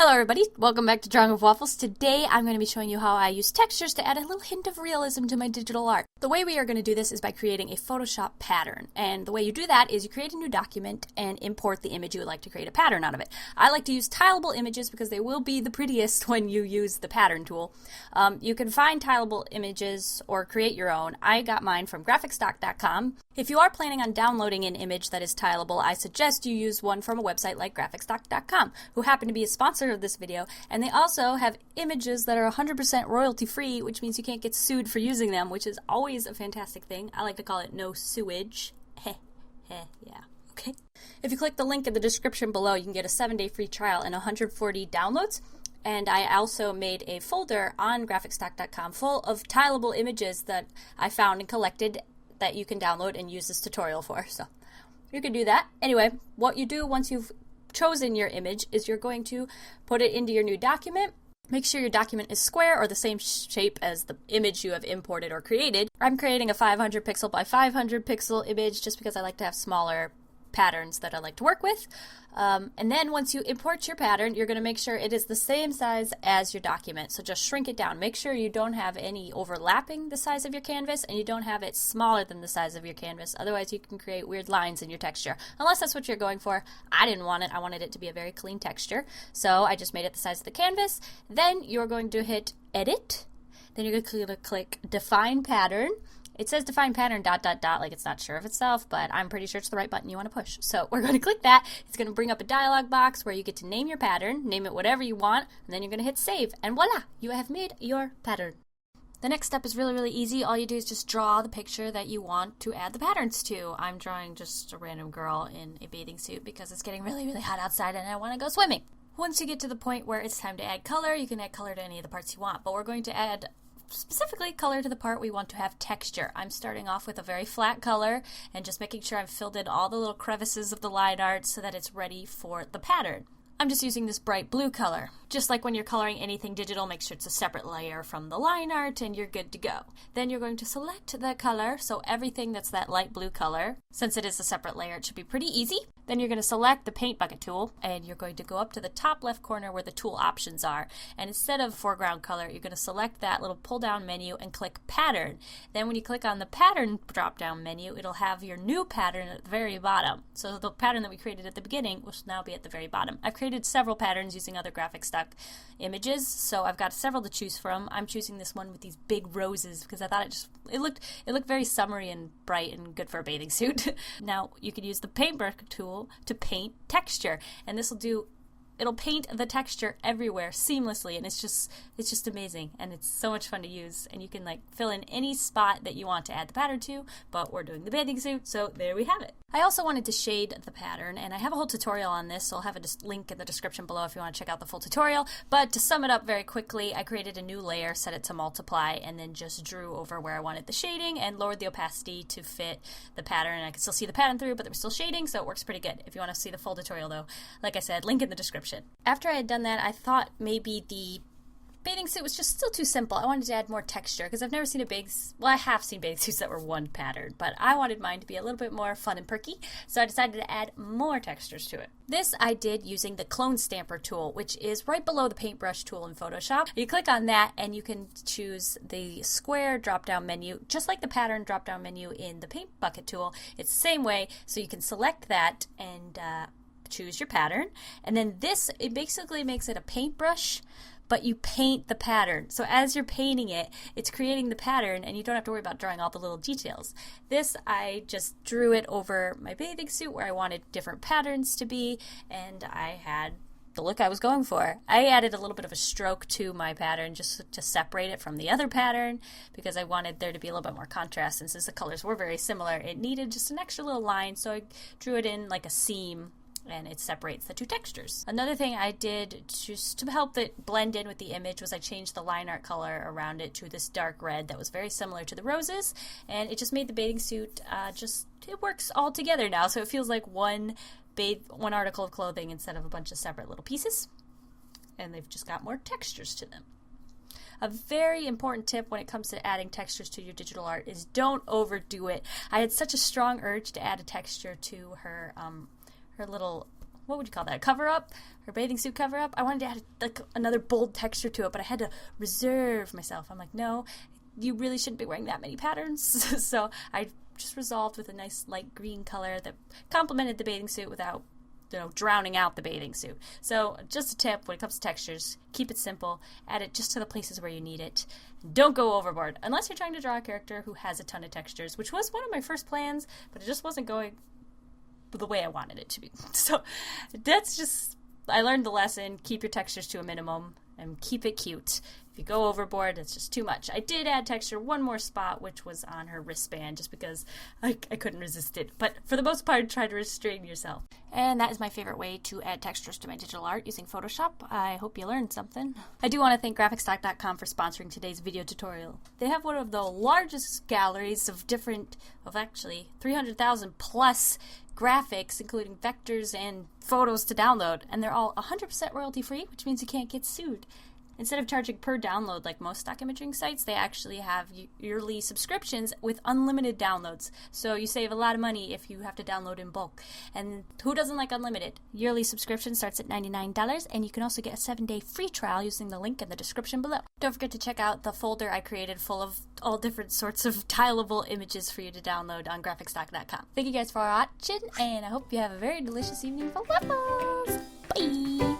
Hello everybody, welcome back to Drawing with Waffles. Today I'm going to be showing you how I use textures to add a little hint of realism to my digital art. The way we are going to do this is by creating a Photoshop pattern, and the way you do that is you create a new document and import the image you would like to create a pattern out of it. I like to use tileable images because they will be the prettiest when you use the pattern tool. You can find tileable images or create your own. I got mine from graphicstock.com. If you are planning on downloading an image that is tileable, I suggest you use one from a website like graphicstock.com, who happen to be a sponsor of this video, and they also have images that are 100% royalty free, which means you can't get sued for using them, which is always a fantastic thing. I like to call it no sewage. Yeah, okay. If you click the link in the description below, you can get a 7-day free trial and 140 downloads. And I also made a folder on graphicstock.com full of tileable images that I found and collected that you can download and use this tutorial for. So you can do that. Anyway, what you do once you've chosen your image is you're going to put it into your new document. Make sure your document is square or the same shape as the image you have imported or created. I'm creating a 500 pixel by 500 pixel image just because I like to have smaller patterns that I like to work with. And then once you import your pattern, you're going to make sure it is the same size as your document. So just shrink it down. Make sure you don't have any overlapping the size of your canvas and you don't have it smaller than the size of your canvas. Otherwise you can create weird lines in your texture. Unless that's what you're going for. I didn't want it. I wanted it to be a very clean texture. So I just made it the size of the canvas. Then you're going to hit Edit. Then you're going to click Define Pattern. It says define pattern ... like it's not sure of itself, but I'm pretty sure it's the right button you want to push. So we're going to click that. It's going to bring up a dialog box where you get to name your pattern, name it whatever you want, and then you're going to hit save. And voila, you have made your pattern. The next step is really easy. All you do is just draw the picture that you want to add the patterns to. I'm drawing just a random girl in a bathing suit because it's getting really hot outside and I want to go swimming. Once you get to the point where it's time to add color, you can add color to any of the parts you want, but we're going to add specifically color to the part we want to have texture. I'm starting off with a very flat color and just making sure I've filled in all the little crevices of the line art so that it's ready for the pattern. I'm just using this bright blue color. Just like when you're coloring anything digital, make sure it's a separate layer from the line art and you're good to go. Then you're going to select the color, so everything that's that light blue color. Since it is a separate layer, it should be pretty easy. Then you're going to select the paint bucket tool and you're going to go up to the top left corner where the tool options are. And instead of foreground color, you're going to select that little pull down menu and click pattern. Then when you click on the pattern drop down menu, it'll have your new pattern at the very bottom. So the pattern that we created at the beginning will now be at the very bottom. I've created several patterns using other graphic stock images, so I've got several to choose from. I'm choosing this one with these big roses because I thought it looked very summery and bright and good for a bathing suit. Now you can use the paintbrush tool to paint texture, and it'll paint the texture everywhere seamlessly, and it's just amazing, and it's so much fun to use, and you can like fill in any spot that you want to add the pattern to, but we're doing the bathing suit, so there we have it. I also wanted to shade the pattern, and I have a whole tutorial on this, so I'll have a link in the description below if you want to check out the full tutorial, but to sum it up very quickly, I created a new layer, set it to multiply, and then just drew over where I wanted the shading and lowered the opacity to fit the pattern, and I could still see the pattern through, but there was still shading, so it works pretty good. If you want to see the full tutorial though, like I said, link in the description. After I had done that, I thought maybe the bathing suit was just still too simple. I wanted to add more texture because I've never seen I have seen bathing suits that were one pattern, but I wanted mine to be a little bit more fun and perky, so I decided to add more textures to it. This I did using the clone stamper tool, which is right below the paintbrush tool in Photoshop. You click on that and you can choose the square drop-down menu, just like the pattern drop-down menu in the paint bucket tool. It's the same way, so you can select that and choose your pattern, and then it basically makes it a paintbrush, but you paint the pattern. So as you're painting it, it's creating the pattern and you don't have to worry about drawing all the little details. This, I just drew it over my bathing suit where I wanted different patterns to be, and I had the look I was going for. I added a little bit of a stroke to my pattern just to separate it from the other pattern because I wanted there to be a little bit more contrast, and since the colors were very similar, it needed just an extra little line, so I drew it in like a seam and it separates the two textures. Another thing I did just to help it blend in with the image was I changed the line art color around it to this dark red that was very similar to the roses, and it just made the bathing suit it works all together now, so it feels like one article of clothing instead of a bunch of separate little pieces, and they've just got more textures to them. A very important tip when it comes to adding textures to your digital art is don't overdo it. I had such a strong urge to add a texture to her little what would you call that, cover up? Her bathing suit cover up. I wanted to add like another bold texture to it, but I had to reserve myself. I'm like, no, you really shouldn't be wearing that many patterns. So I just resolved with a nice light green color that complemented the bathing suit without, you know, drowning out the bathing suit. So just a tip when it comes to textures, keep it simple, add it just to the places where you need it. Don't go overboard, unless you're trying to draw a character who has a ton of textures, which was one of my first plans, but it just wasn't going the way I wanted it to be. So that's just, I learned the lesson, keep your textures to a minimum and keep it cute. If you go overboard, it's just too much. I did add texture one more spot, which was on her wristband, just because I couldn't resist it. But for the most part, try to restrain yourself. And that is my favorite way to add textures to my digital art using Photoshop. I hope you learned something. I do want to thank GraphicStock.com for sponsoring today's video tutorial. They have one of the largest galleries of actually 300,000 plus graphics, including vectors and photos to download, and they're all 100% royalty free, which means you can't get sued. Instead of charging per download like most stock imaging sites, they actually have yearly subscriptions with unlimited downloads. So you save a lot of money if you have to download in bulk. And who doesn't like unlimited? Yearly subscription starts at $99, and you can also get a 7-day free trial using the link in the description below. Don't forget to check out the folder I created full of all different sorts of tileable images for you to download on GraphicStock.com. Thank you guys for watching, and I hope you have a very delicious evening full of waffles. Bye!